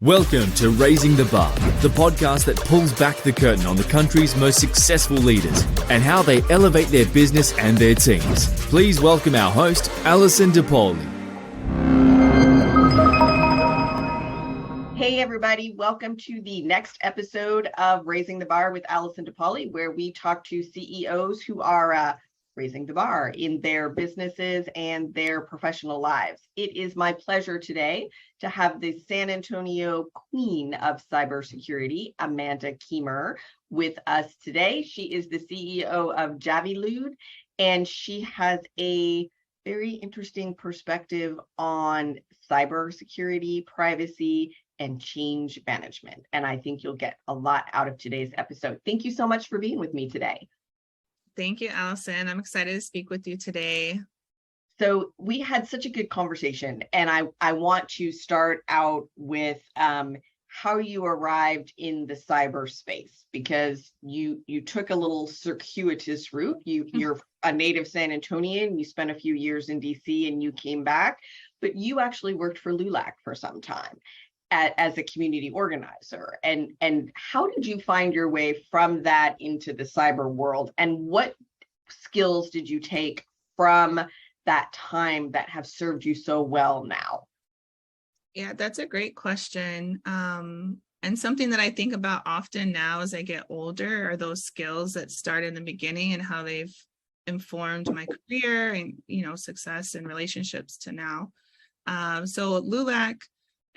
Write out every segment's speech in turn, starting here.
Welcome to Raising the Bar, the podcast that pulls back the curtain on the country's most successful leaders and how they elevate their business and their teams. Please welcome our host, Alison DePauli. Hey everybody, welcome to the next episode of Raising the Bar with Alison DePauli, where we talk to CEOs who are raising the bar in their businesses and their professional lives. It is my pleasure today to have the San Antonio queen of cybersecurity, Amanda Keammerer, with us today. She is the CEO of Javilude, and she has a very interesting perspective on cybersecurity, privacy, and change management. And I think you'll get a lot out of today's episode. Thank you so much for being with me today. Thank you, Allison. I'm excited to speak with you today. So we had such a good conversation, and I want to start out with how you arrived in the cyberspace, because you took a little circuitous route. You're a native San Antonian. You spent a few years in DC and you came back, but you actually worked for LULAC for some time as a community organizer. And how did you find your way from that into the cyber world? And what skills did you take from that time that have served you so well now? Yeah, that's a great question. And something that I think about often now as I get older are those skills that start in the beginning and how they've informed my career and, success and relationships to now. So LULAC,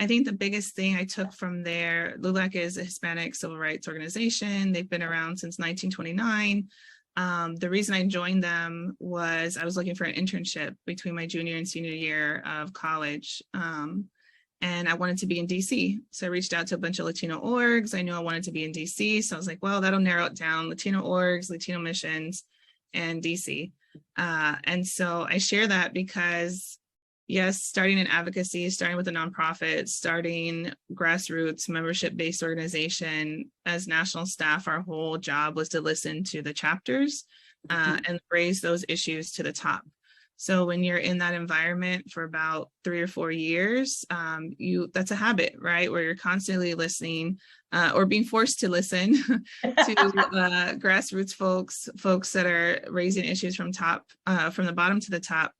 I think the biggest thing I took from there, LULAC is a Hispanic civil rights organization. They've been around since 1929. The reason I joined them was I was looking for an internship between my junior and senior year of college. And I wanted to be in DC. So I reached out to a bunch of Latino orgs. I knew I wanted to be in DC. So I was like, well, that'll narrow it down: Latino orgs, Latino missions, and DC. And so I share that because yes, starting in advocacy, starting with a nonprofit, starting grassroots membership-based organization, as national staff, our whole job was to listen to the chapters and raise those issues to the top. So when you're in that environment for about 3 or 4 years, that's a habit, right? Where you're constantly listening or being forced to listen to grassroots folks that are raising issues from the bottom to the top.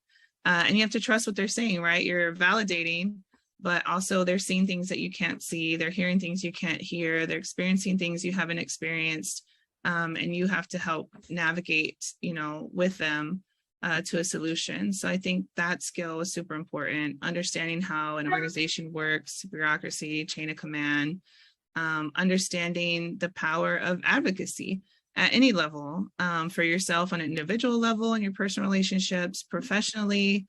And you have to trust what they're saying, right? You're validating, but also they're seeing things that you can't see. They're hearing things you can't hear. They're experiencing things you haven't experienced. And you have to help navigate, with them to a solution. So I think that skill is super important. Understanding how an organization works, bureaucracy, chain of command, understanding the power of advocacy at any level, for yourself on an individual level, in your personal relationships, professionally,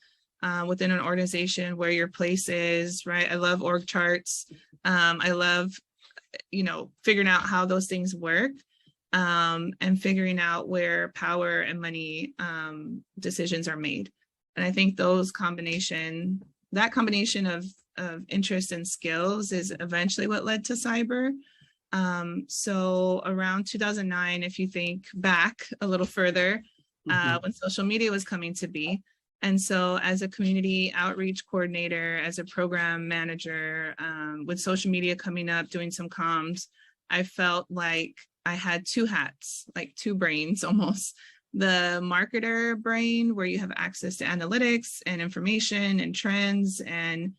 within an organization, where your place is, right? I love org charts. I love, figuring out how those things work, and figuring out where power and money decisions are made. And I think that combination of interest and skills is eventually what led to cyber. So around 2009, if you think back a little further, when social media was coming to be. And so as a community outreach coordinator, as a program manager, with social media coming up, doing some comms, I felt like I had two hats, like two brains almost. The marketer brain, where you have access to analytics and information and trends. And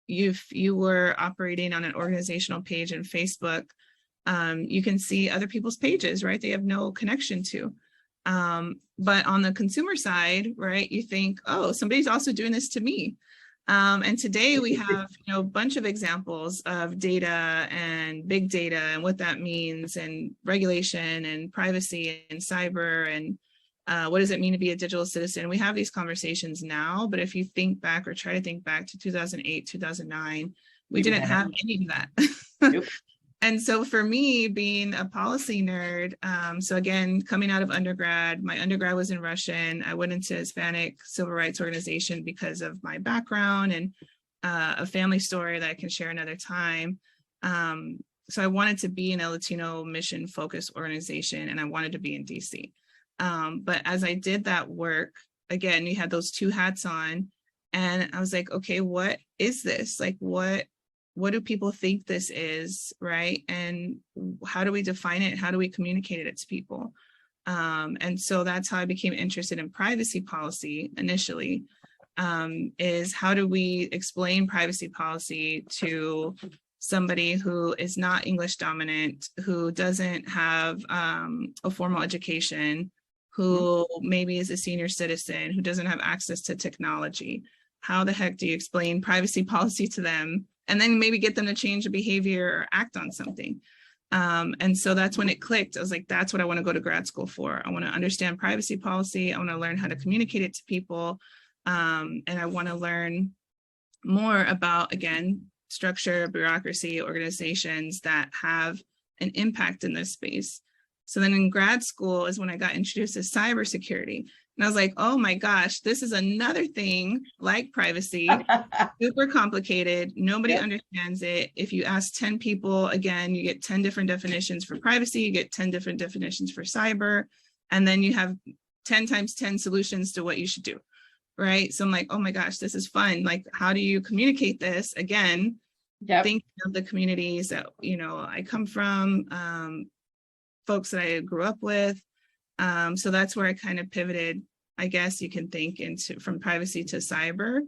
if you were operating on an organizational page in Facebook, you can see other people's pages, right? They have no connection to. But on the consumer side, right, you think, oh, somebody's also doing this to me. And today we have, a bunch of examples of data and big data and what that means, and regulation and privacy and cyber, and what does it mean to be a digital citizen? We have these conversations now, but if you think back or try to think back to 2008, 2009, we didn't have any of that. Nope. And so for me, being a policy nerd, so again, coming out of undergrad, my undergrad was in Russian. I went into Hispanic civil rights organization because of my background and a family story that I can share another time. So I wanted to be in a Latino mission focused organization, and I wanted to be in DC. But as I did that work, again, you had those two hats on, and I was like, okay, what is this? Like, what what do people think this is, right? And how do we define it? How do we communicate it to people? And so that's how I became interested in privacy policy initially, is how do we explain privacy policy to somebody who is not English dominant, who doesn't have a formal education, who maybe is a senior citizen, who doesn't have access to technology. How the heck do you explain privacy policy to them and then maybe get them to change a behavior or act on something? And so that's when it clicked. I was like, that's what I want to go to grad school for. I want to understand privacy policy. I want to learn how to communicate it to people. And I want to learn more about, again, structure, bureaucracy, organizations that have an impact in this space. So then in grad school is when I got introduced to cybersecurity. And I was like, oh my gosh, this is another thing like privacy, super complicated. Nobody understands it. If you ask 10 people, again, you get 10 different definitions for privacy, you get 10 different definitions for cyber, and then you have 10 times 10 solutions to what you should do, right? So I'm like, oh my gosh, this is fun. Like, how do you communicate this? Again, thinking of the communities that, I come from, folks that I grew up with. So that's where I kind of pivoted, I guess you can think, into from privacy to cyber,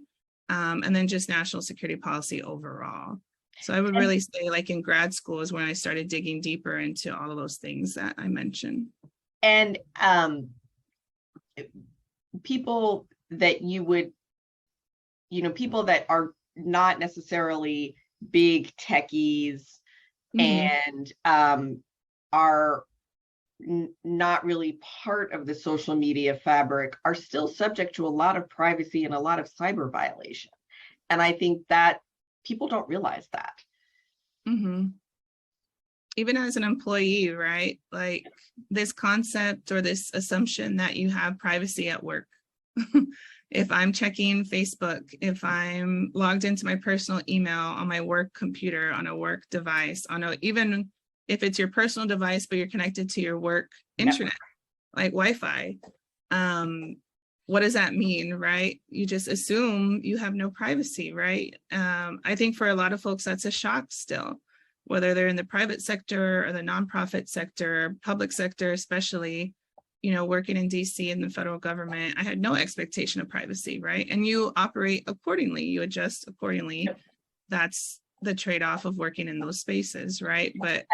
and then just national security policy overall. So I would really say, like, in grad school is when I started digging deeper into all of those things that I mentioned. And people that you would, people that are not necessarily big techies and are not really part of the social media fabric are still subject to a lot of privacy and a lot of cyber violation. And I think that people don't realize that. Even as an employee, right? Like this concept or this assumption that you have privacy at work. If I'm checking Facebook, if I'm logged into my personal email on my work computer, on a work device, even if it's your personal device, but you're connected to your work internet, like Wi-Fi, what does that mean, right? You just assume you have no privacy, right? I think for a lot of folks, that's a shock still, whether they're in the private sector or the nonprofit sector, public sector, especially, working in DC in the federal government. I had no expectation of privacy, right? And you operate accordingly, you adjust accordingly. That's the trade-off of working in those spaces, right? But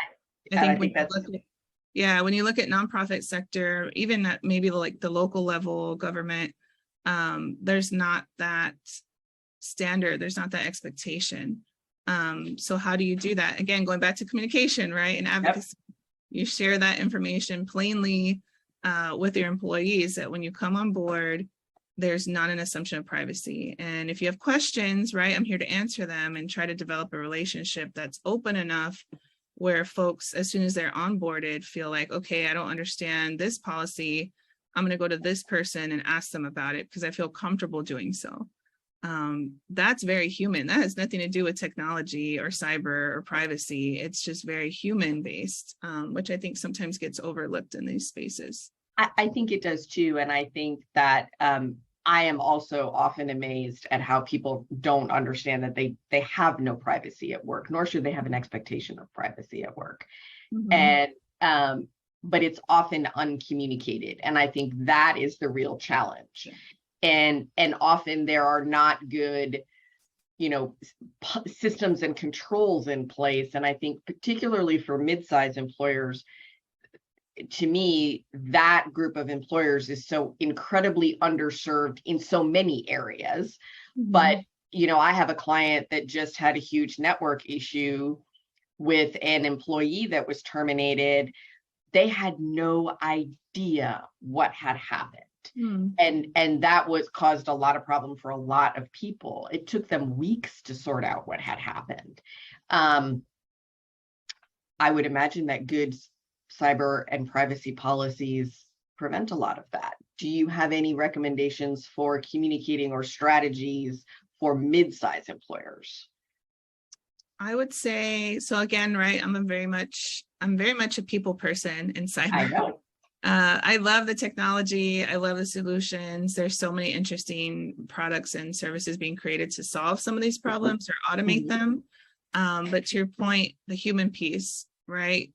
I think when you look at nonprofit sector, even at maybe like the local level government, there's not that standard, there's not that expectation. So how do you do that? Again, going back to communication, right? And advocacy, you share that information plainly with your employees, that when you come on board, there's not an assumption of privacy. And if you have questions, right, I'm here to answer them and try to develop a relationship that's open enough where folks, as soon as they're onboarded, feel like, okay, I don't understand this policy. I'm going to go to this person and ask them about it because I feel comfortable doing so. That's very human. That has nothing to do with technology or cyber or privacy. It's just very human based, which I think sometimes gets overlooked in these spaces. I think it does too. And I think that I am also often amazed at how people don't understand that they have no privacy at work, nor should they have an expectation of privacy at work. And but it's often uncommunicated. And I think that is the real challenge. And often there are not good, systems and controls in place. And I think particularly for mid-sized employers, to me, that group of employers is so incredibly underserved in so many areas. But, I have a client that just had a huge network issue with an employee that was terminated. They had no idea what had happened. And that caused a lot of problem for a lot of people. It took them weeks to sort out what had happened. I would imagine that good cyber and privacy policies prevent a lot of that. Do you have any recommendations for communicating or strategies for mid-sized employers? I would say, so again, right, I'm very much a people person in cyber. I know. I love the technology. I love the solutions. There's so many interesting products and services being created to solve some of these problems or automate them. But to your point, the human piece, right?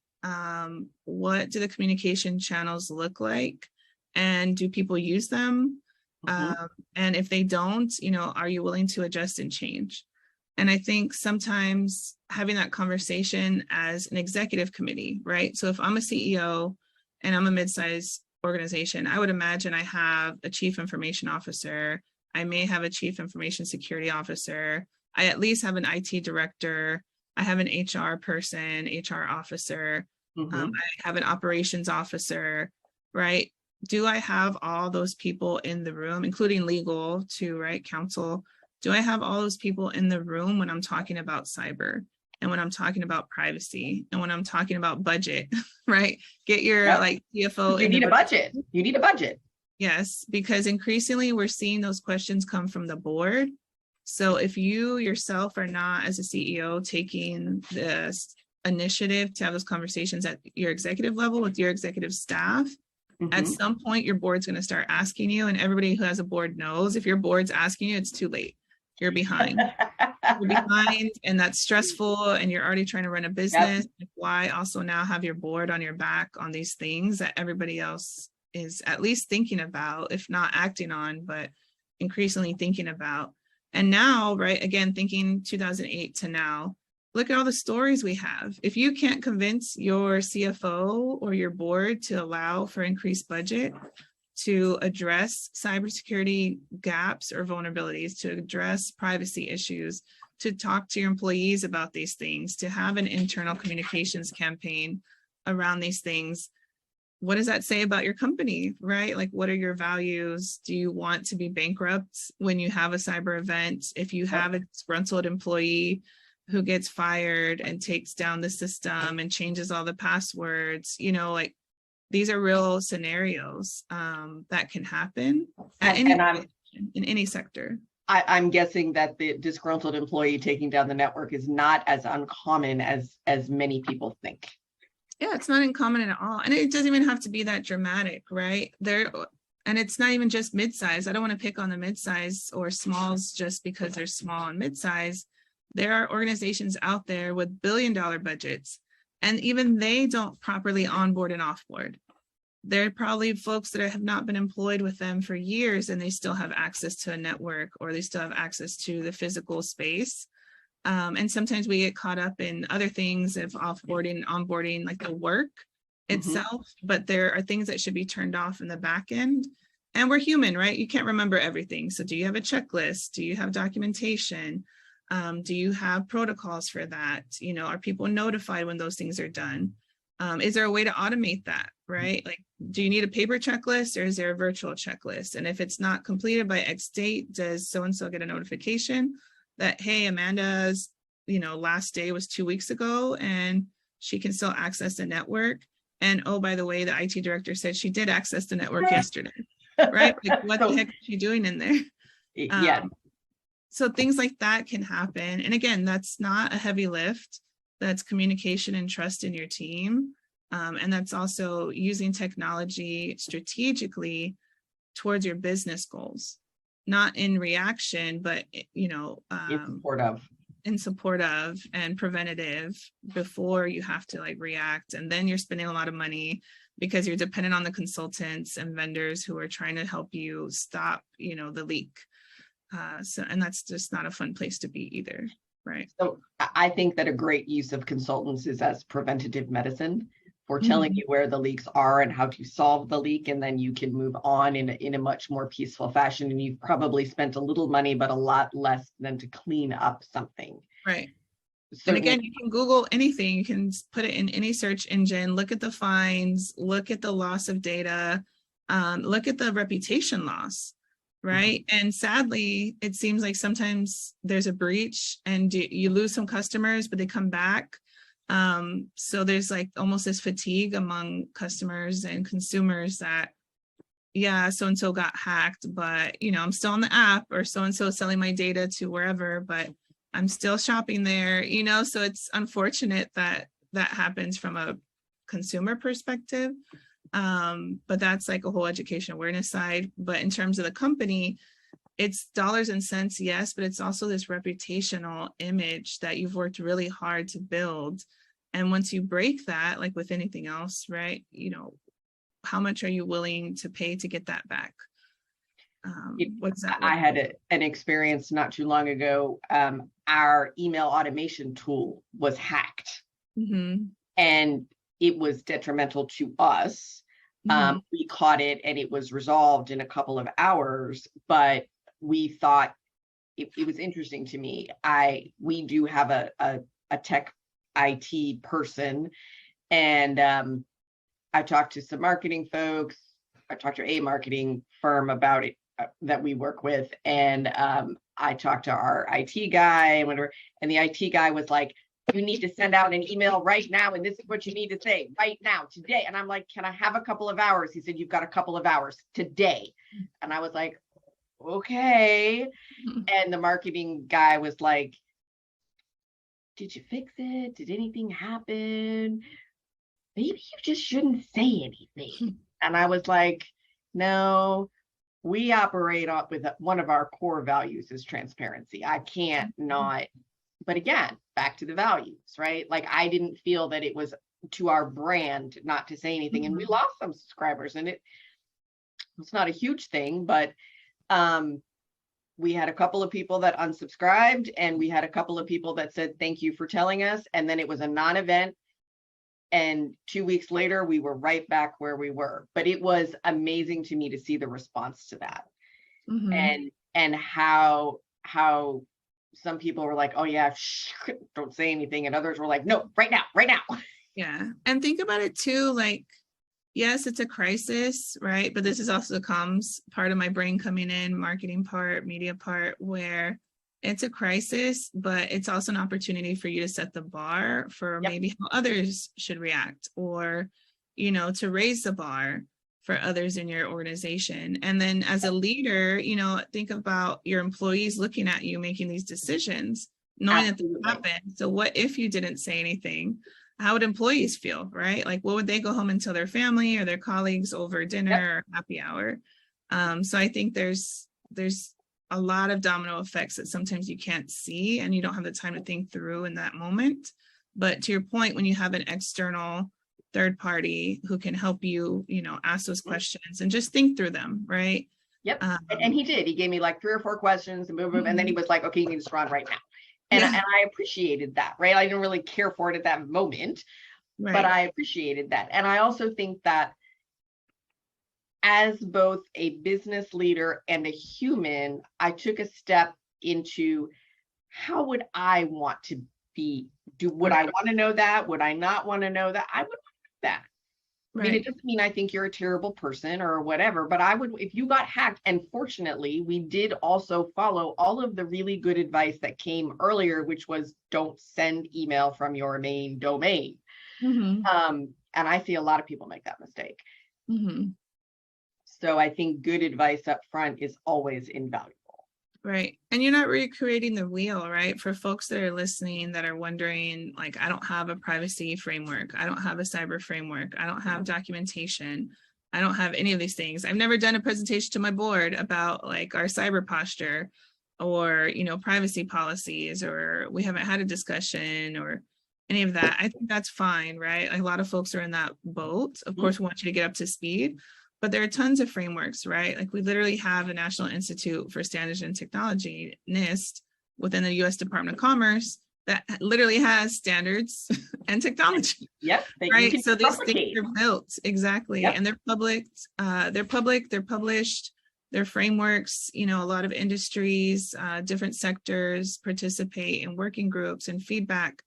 What do the communication channels look like? And do people use them? And if they don't, are you willing to adjust and change? And I think sometimes having that conversation as an executive committee, right? So if I'm a CEO and I'm a mid-sized organization, I would imagine I have a chief information officer. I may have a chief information security officer. I at least have an IT director. I have an HR person, HR officer. I have an operations officer, right? Do I have all those people in the room, including legal too, right? Counsel. Do I have all those people in the room when I'm talking about cyber and when I'm talking about privacy and when I'm talking about budget, right? Get your like CFO. You need a budget. You need a budget. Yes, because increasingly we're seeing those questions come from the board. So if you yourself are not, as a CEO, taking this initiative to have those conversations at your executive level with your executive staff, at some point your board's going to start asking you, and everybody who has a board knows if your board's asking you, it's too late. You're behind. You're behind, and that's stressful, and you're already trying to run a business. Why also now have your board on your back on these things that everybody else is at least thinking about, if not acting on, but increasingly thinking about. And now, right, again, thinking 2008 to now, look at all the stories we have. If you can't convince your CFO or your board to allow for increased budget to address cybersecurity gaps or vulnerabilities, to address privacy issues, to talk to your employees about these things, to have an internal communications campaign around these things, what does that say about your company, right? Like, what are your values? Do you want to be bankrupt when you have a cyber event? If you have a disgruntled employee who gets fired and takes down the system and changes all the passwords, like, these are real scenarios that can happen in any sector. I'm guessing that the disgruntled employee taking down the network is not as uncommon as many people think. Yeah, it's not uncommon at all. And it doesn't even have to be that dramatic, right? And it's not even just mid-size. I don't want to pick on the mid-size or smalls just because they're small and mid-size. There are organizations out there with billion-dollar budgets, and even they don't properly onboard and offboard. There are probably folks that have not been employed with them for years, and they still have access to a network, or they still have access to the physical space. And sometimes we get caught up in other things of offboarding, onboarding, like the work itself, but there are things that should be turned off in the back end. And we're human, right? You can't remember everything. So do you have a checklist? Do you have documentation? Do you have protocols for that? Are people notified when those things are done? Is there a way to automate that, right? Like, do you need a paper checklist, or is there a virtual checklist? And if it's not completed by X date, does so-and-so get a notification that, hey, Amanda's, last day was 2 weeks ago and she can still access the network. And oh, by the way, the IT director said she did access the network yesterday, right? Like, what the heck is she doing in there? So things like that can happen. And again, that's not a heavy lift. That's communication and trust in your team. And that's also using technology strategically towards your business goals, not in reaction, but, in support of and preventative before you have to react. And then you're spending a lot of money because you're dependent on the consultants and vendors who are trying to help you stop, the leak. And that's just not a fun place to be either. Right. So I think that a great use of consultants is as preventative medicine for telling you where the leaks are and how to solve the leak. And then you can move on in a much more peaceful fashion. And you've probably spent a little money, but a lot less than to clean up something. Right. And again, you can Google anything. You can put it in any search engine, look at the fines, look at the loss of data, look at the reputation loss. Right. And sadly, it seems like sometimes there's a breach and you lose some customers, but they come back. So there's almost this fatigue among customers and consumers that, yeah, so-and-so got hacked, but, I'm still on the app, or so-and-so is selling my data to wherever, but I'm still shopping there, so it's unfortunate that that happens from a consumer perspective. But that's a whole education awareness side. But in terms of the company, it's dollars and cents, yes, but it's also this reputational image that you've worked really hard to build. And once you break that, like with anything else, right, you know, how much are you willing to pay to get that back? What's that? I had an experience not too long ago. Our email automation tool was hacked, and it was detrimental to us. We caught it and it was resolved in a couple of hours, but we thought it was interesting to me. We do have a tech IT person, and I talked to some marketing folks. I talked to a marketing firm about it that we work with, and I talked to our IT guy and whatever, and the IT guy was like, you need to send out an email right now, and this is what you need to say right now, today. And I'm like, can I have a couple of hours? He said, you've got a couple of hours today. And I was like, okay. And the marketing guy was like, did you fix it? Did anything happen? Maybe you just shouldn't say anything. And I was like, no, we operate with one of our core values is transparency. I can't not. But again, back to the values, right? Like, I didn't feel that it was to our brand not to say anything. And we lost some subscribers, and it's not a huge thing, but we had a couple of people that unsubscribed, and we had a couple of people that said, thank you for telling us. And then it was a non-event. And 2 weeks later, we were right back where we were. But it was amazing to me to see the response to that. And how some people were like, oh yeah, don't say anything. And others were like, no, right now. Yeah. And think about it too, like, yes, it's a crisis, right? But this is also comes part of my brain coming in, marketing part, media part, where it's a crisis, but it's also an opportunity for you to set the bar for maybe how others should react, or, you know, to raise the bar for others in your organization. And then as a leader, you know, think about your employees looking at you making these decisions, knowing that this happened. So what if you didn't say anything? How would employees feel, right? Like, what would they go home and tell their family or their colleagues over dinner or happy hour? So I think there's a lot of domino effects that sometimes you can't see and you don't have the time to think through in that moment. But to your point, when you have an external third party who can help you, you know, ask those questions and just think through them, right? Yep. And he did. He gave me like 3 or 4 questions and and then he was like, okay, you need to respond right now. And I appreciated that, right? I didn't really care for it at that moment, but I appreciated that. And I also think that as both a business leader and a human, I took a step into how would I want to be? Would I want to know that? Would I not want to know that? I would want that. I mean, it doesn't mean I think you're a terrible person or whatever, but I would, if you got hacked, and fortunately, we did also follow all of the really good advice that came earlier, which was don't send email from your main domain. And I see a lot of people make that mistake. So I think good advice up front is always invaluable. Right. And you're not recreating the wheel, right? For folks that are listening that are wondering, like, I don't have a privacy framework. I don't have a cyber framework. I don't have documentation. I don't have any of these things. I've never done a presentation to my board about like our cyber posture or, you know, privacy policies, or we haven't had a discussion or any of that. I think that's fine, right? Like, a lot of folks are in that boat. Of course, we want you to get up to speed. But there are tons of frameworks, right? Like, we literally have the National Institute for Standards and Technology, NIST, within the U.S. Department of Commerce that literally has standards and technology. Right. So these things are built. Exactly. And they're public, they're published, they're frameworks. You know, a lot of industries, different sectors participate in working groups and feedback.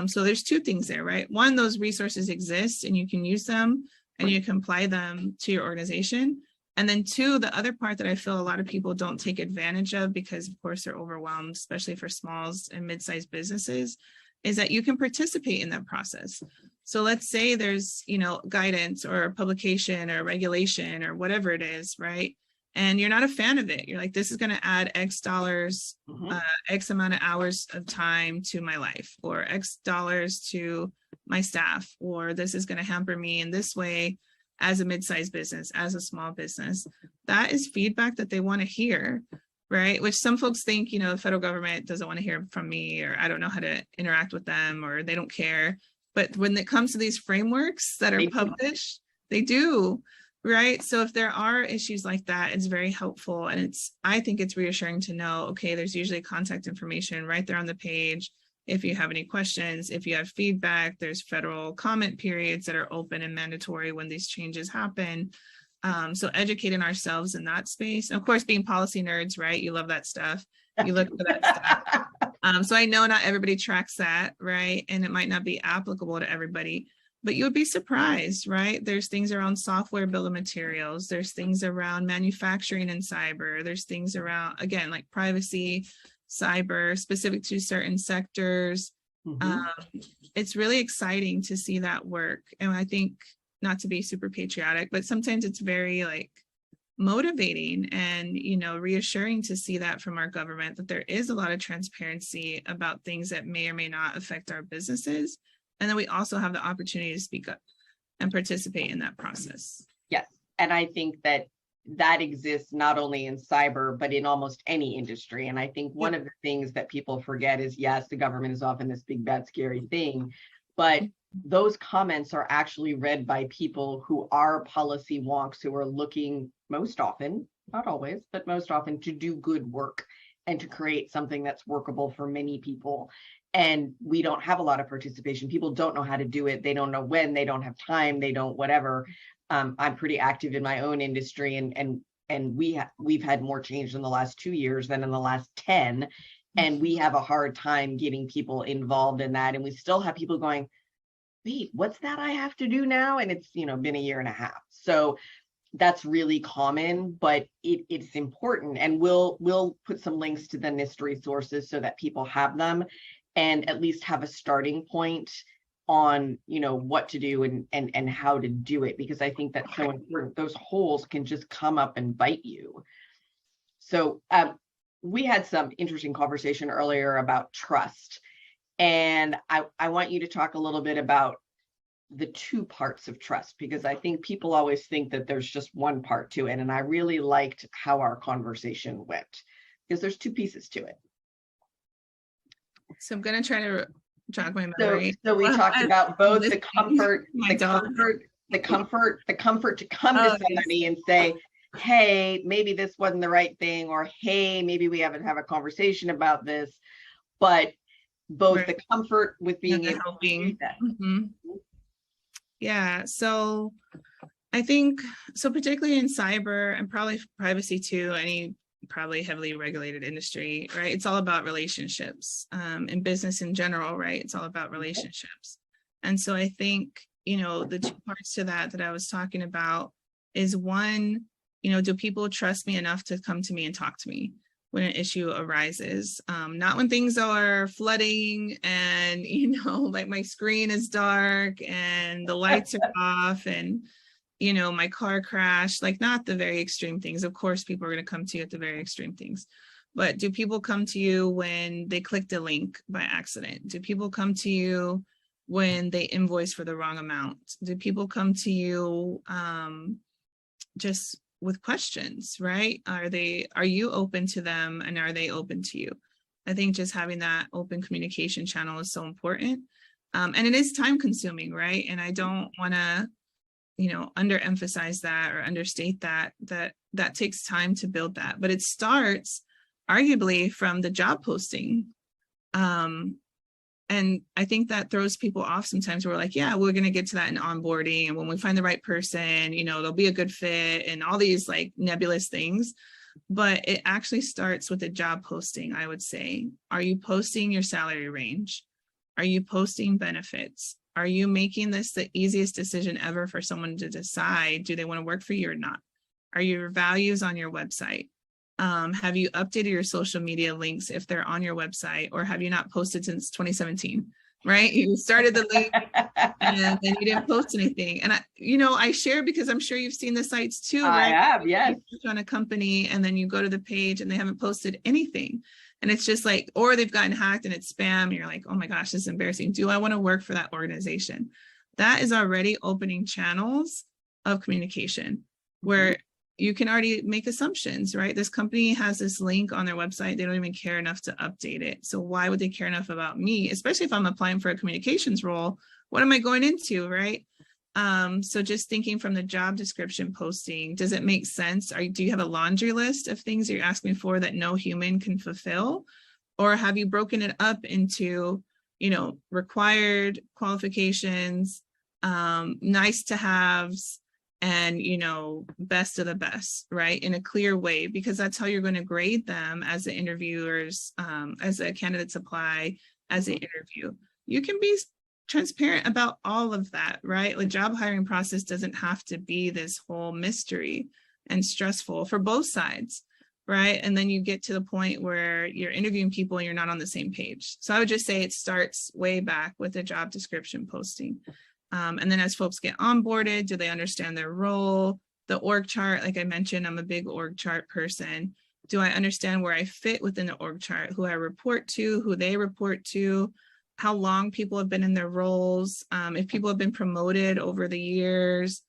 So there's 2 things there, right? One, those resources exist and you can use them and you can apply them to your organization. And then 2, the other part that I feel a lot of people don't take advantage of because, of course, they're overwhelmed, especially for smalls and mid-sized businesses, is that you can participate in that process. So let's say there's, you know, guidance or publication or regulation or whatever it is, right? And you're not a fan of it. You're like, this is going to add X dollars, X amount of hours of time to my life, or X dollars to my staff, or this is going to hamper me in this way as a mid-sized business, as a small business. That is feedback that they want to hear, right? Which some folks think, the federal government doesn't want to hear from me, or I don't know how to interact with them, or they don't care. But when it comes to these frameworks that are published, they do, right? So if there are issues like that, it's very helpful. And I think it's reassuring to know, okay, there's usually contact information right there on the page. If you have any questions, if you have feedback, there's federal comment periods that are open and mandatory when these changes happen. So educating ourselves in that space. And of course, being policy nerds, right? You love that stuff. You look for that stuff. So I know not everybody tracks that, right? And it might not be applicable to everybody, but you would be surprised, right? There's things around software bill of materials. There's things around manufacturing and cyber. There's things around, again, like privacy, cyber, specific to certain sectors. It's really exciting to see that work. And I think, not to be super patriotic, but sometimes it's very like motivating and, reassuring to see that from our government, that there is a lot of transparency about things that may or may not affect our businesses. And then we also have the opportunity to speak up and participate in that process. Yes. And I think that exists not only in cyber, but in almost any industry. And I think one of the things that people forget is, yes, the government is often this big, bad, scary thing, but those comments are actually read by people who are policy wonks, who are looking most often, not always, but most often, to do good work and to create something that's workable for many people. And we don't have a lot of participation. People don't know how to do it. They don't know when, they don't have time, they don't whatever. I'm pretty active in my own industry, and we've had more change in the last 2 years than in the last 10. And we have a hard time getting people involved in that. And we still have people going, wait, what's that I have to do now? And it's, been a year and a half. So that's really common, but it's important. And we'll put some links to the NIST resources so that people have them and at least have a starting point on, what to do and how to do it, because I think that's so important. Those holes can just come up and bite you. So we had some interesting conversation earlier about trust. And I want you to talk a little bit about the two parts of trust, because I think people always think that there's just one part to it. And I really liked how our conversation went, because there's two pieces to it. So I'm going to try to jog my memory. So we talked about both the comfort to come to somebody and say, hey, maybe this wasn't the right thing, or hey, maybe we haven't had a conversation about this, but both the comfort with being able to do that. Yeah, so I think, particularly in cyber and probably privacy too, any probably heavily regulated industry, right? It's all about relationships, in business in general, right? It's all about relationships. And so I think, the two parts to that I was talking about is, one, do people trust me enough to come to me and talk to me when an issue arises? Not when things are flooding and, like my screen is dark and the lights are off and, my car crashed, like not the very extreme things. Of course, people are going to come to you at the very extreme things. But do people come to you when they clicked a link by accident? Do people come to you when they invoice for the wrong amount? Do people come to you just with questions, right? Are you open to them, and are they open to you? I think just having that open communication channel is so important. And it is time consuming, right? And I don't want to, underemphasize that or understate that takes time to build that, but it starts arguably from the job posting. And I think that throws people off sometimes. We're like, yeah, we're going to get to that in onboarding. And when we find the right person, they'll be a good fit and all these like nebulous things. But it actually starts with a job posting, I would say. Are you posting your salary range? Are you posting benefits? Are you making this the easiest decision ever for someone to decide, do they want to work for you or not? Are your values on your website? Have you updated your social media links if they're on your website, or have you not posted since 2017, right? You started the link and then you didn't post anything. And I share because I'm sure you've seen the sites too, right? I have, yes. You click on a company and then you go to the page and they haven't posted anything. And it's just like, or they've gotten hacked and it's spam. And you're like, oh my gosh, this is embarrassing. Do I want to work for that organization? That is already opening channels of communication where you can already make assumptions, right? This company has this link on their website. They don't even care enough to update it. So why would they care enough about me, especially if I'm applying for a communications role? What am I going into, right? So just thinking from the job description posting, does it make sense? Do you have a laundry list of things you're asking for that no human can fulfill? Or have you broken it up into, required qualifications, nice to haves, and, best of the best, right? In a clear way, because that's how you're going to grade them as the interviewers, as the candidates apply, as they interview. You can be transparent about all of that, right? The job hiring process doesn't have to be this whole mystery and stressful for both sides, right? And then you get to the point where you're interviewing people and you're not on the same page. So I would just say it starts way back with the job description posting. And then as folks get onboarded, do they understand their role? The org chart, like I mentioned, I'm a big org chart person. Do I understand where I fit within the org chart, who I report to, who they report to, how long people have been in their roles, if people have been promoted over the years?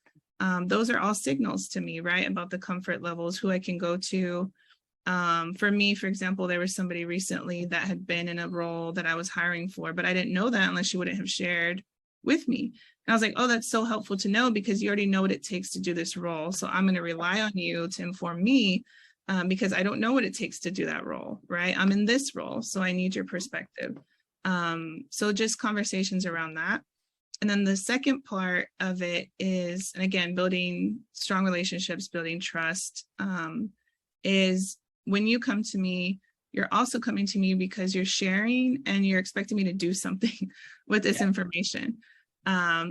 Those are all signals to me, right, about the comfort levels, who I can go to. For me, for example, there was somebody recently that had been in a role that I was hiring for, but I didn't know that unless she wouldn't have shared with me. And I was like, oh, that's so helpful to know, because you already know what it takes to do this role. So I'm going to rely on you to inform me, because I don't know what it takes to do that role, right? I'm in this role, so I need your perspective. So just conversations around that. And then the second part of it is, and again, building strong relationships, building trust, is when you come to me, you're also coming to me because you're sharing and you're expecting me to do something with this information.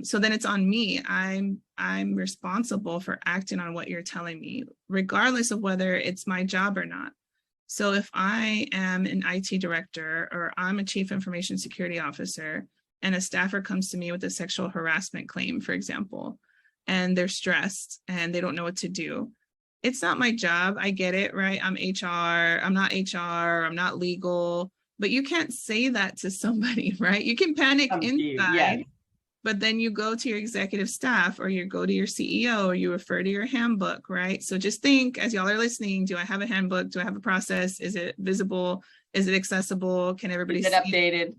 So then it's on me. I'm responsible for acting on what you're telling me, regardless of whether it's my job or not. So if I am an IT director, or I'm a chief information security officer, and a staffer comes to me with a sexual harassment claim, for example, and they're stressed and they don't know what to do, it's not my job. I get it, right? I'm HR, I'm not HR, I'm not legal, but you can't say that to somebody, right? You can panic inside, but then you go to your executive staff, or you go to your CEO, or you refer to your handbook, right? So just think, as y'all are listening, do I have a handbook? Do I have a process? Is it visible? Is it accessible? Can everybody see? Is it updated?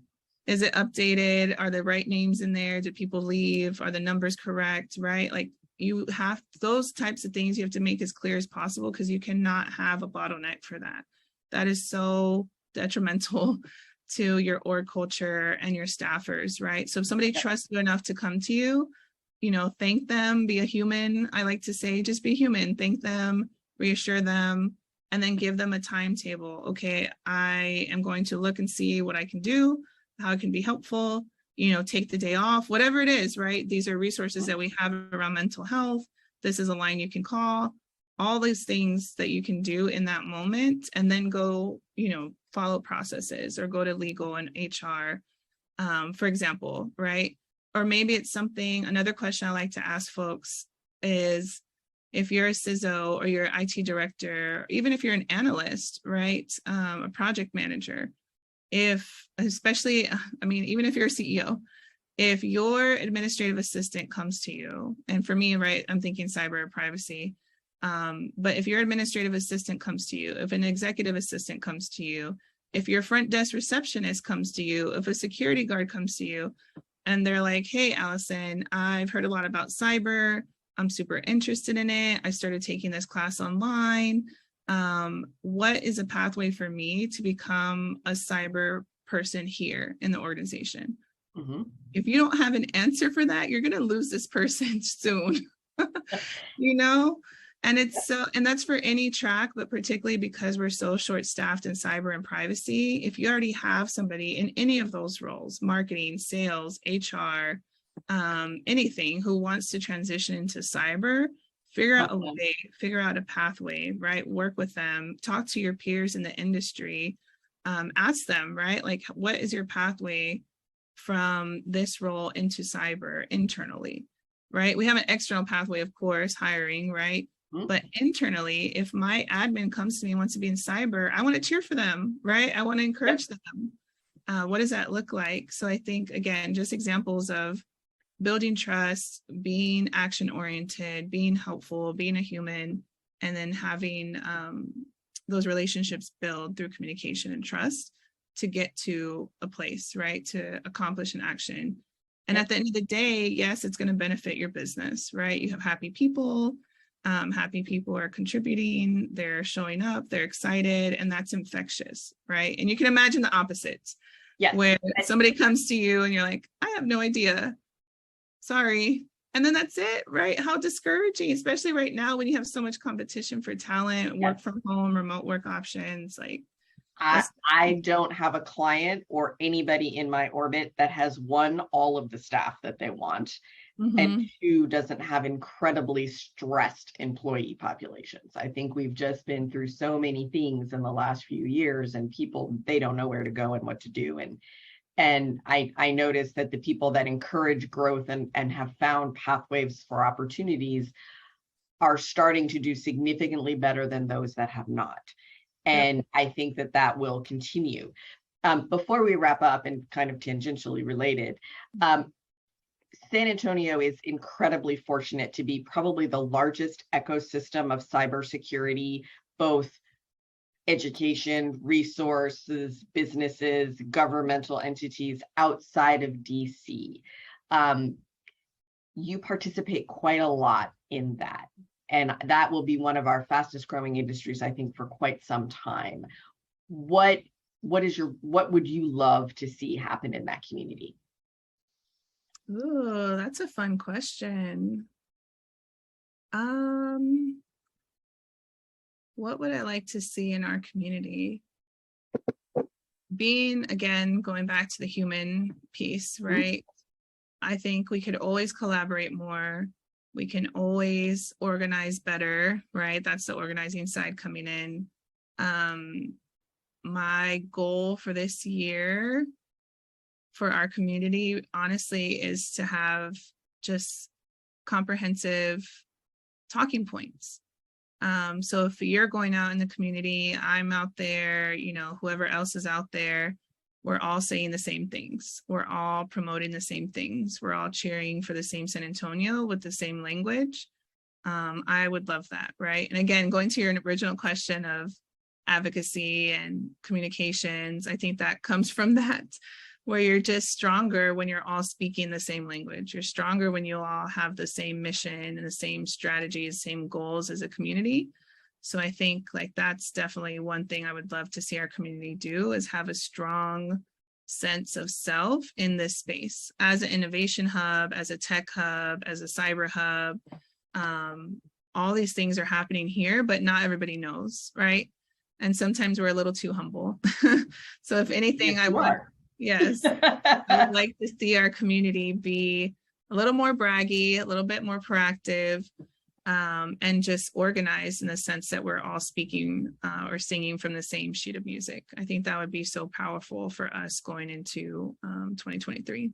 Is it updated? Are the right names in there? Do people leave? Are the numbers correct, right? Like, you have those types of things you have to make as clear as possible, because you cannot have a bottleneck for that. That is so detrimental to your org culture and your staffers, right? So if somebody trusts you enough to come to you, thank them, be a human. I like to say, just be human, thank them, reassure them, and then give them a timetable. Okay, I am going to look and see what I can do, how it can be helpful, take the day off, whatever it is, right? These are resources that we have around mental health. This is a line you can call, all these things that you can do in that moment, and then go, follow processes, or go to legal and HR, for example, right? Or maybe it's something, another question I like to ask folks is, if you're a CISO, or you're an IT director, even if you're an analyst, right? A project manager, even if you're a CEO, if your administrative assistant comes to you, and for me, right, I'm thinking cyber privacy, but if your administrative assistant comes to you, if an executive assistant comes to you, if your front desk receptionist comes to you, if a security guard comes to you, and they're like, hey, Allison, I've heard a lot about cyber. I'm super interested in it. I started taking this class online. What is a pathway for me to become a cyber person here in the organization? Mm-hmm. If you don't have an answer for that, you're going to lose this person soon, and and that's for any track, but particularly because we're so short-staffed in cyber and privacy. If you already have somebody in any of those roles, marketing, sales, HR, anything, who wants to transition into cyber, figure out a way, figure out a pathway, right? Work with them, talk to your peers in the industry, ask them, right? Like, what is your pathway from this role into cyber internally, right? We have an external pathway, of course, hiring, right? Mm-hmm. But internally, if my admin comes to me and wants to be in cyber, I want to cheer for them, right? I want to encourage them. What does that look like? So I think, again, just examples of building trust, being action-oriented, being helpful, being a human, and then having those relationships build through communication and trust to get to a place, right? To accomplish an action. And at the end of the day, yes, it's going to benefit your business, right? You have happy people are contributing, they're showing up, they're excited, and that's infectious, right? And you can imagine the opposites, where somebody comes to you and you're like, I have no idea, sorry. And then that's it, right? How discouraging, especially right now when you have so much competition for talent, work from home, remote work options. Like, I don't have a client or anybody in my orbit that has, one, all of the staff that they want, and two, doesn't have incredibly stressed employee populations. I think we've just been through so many things in the last few years, and people, they don't know where to go and what to do. And I noticed that the people that encourage growth and have found pathways for opportunities are starting to do significantly better than those that have not. And I think that will continue. Before we wrap up, and kind of tangentially related, San Antonio is incredibly fortunate to be probably the largest ecosystem of cybersecurity, both education, resources, businesses, governmental entities outside of DC. You participate quite a lot in that. And that will be one of our fastest growing industries, I think, for quite some time. What would you love to see happen in that community? Oh, that's a fun question. What would I like to see in our community? Going back to the human piece, right? I think we could always collaborate more. We can always organize better, right? That's the organizing side coming in. My goal for this year for our community, honestly, is to have just comprehensive talking points. So if you're going out in the community, I'm out there, whoever else is out there, we're all saying the same things. We're all promoting the same things. We're all cheering for the same San Antonio with the same language. I would love that, right? And again, going to your original question of advocacy and communications, I think that comes from that, where you're just stronger when you're all speaking the same language. You're stronger when you all have the same mission and the same strategies, same goals as a community. So I think that's definitely one thing I would love to see our community do, is have a strong sense of self in this space as an innovation hub, as a tech hub, as a cyber hub. All these things are happening here, but not everybody knows, right? And sometimes we're a little too humble. So if anything, I would like to see our community be a little more braggy, a little bit more proactive, and just organized in the sense that we're all speaking or singing from the same sheet of music. I think that would be so powerful for us going into 2023.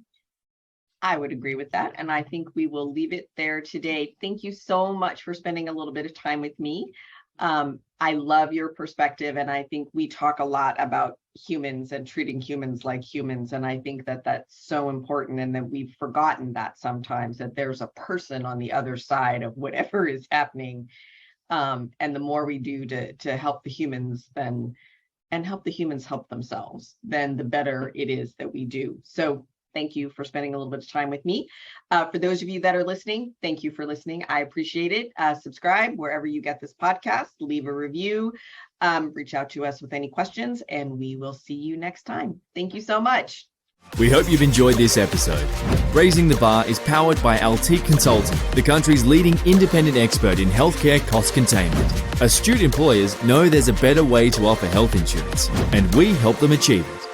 I would agree with that. And I think we will leave it there today. Thank you so much for spending a little bit of time with me. I love your perspective, and I think we talk a lot about humans and treating humans like humans, and I think that's so important, and that we've forgotten that sometimes, that there's a person on the other side of whatever is happening, and the more we do to help the humans and help the humans help themselves, then the better it is that we do. So thank you for spending a little bit of time with me. For those of you that are listening, thank you for listening. I appreciate it. Subscribe wherever you get this podcast, leave a review, reach out to us with any questions, and we will see you next time. Thank you so much. We hope you've enjoyed this episode. Raising the Bar is powered by Altiqe Consulting, the country's leading independent expert in healthcare cost containment. Astute employers know there's a better way to offer health insurance, and we help them achieve it.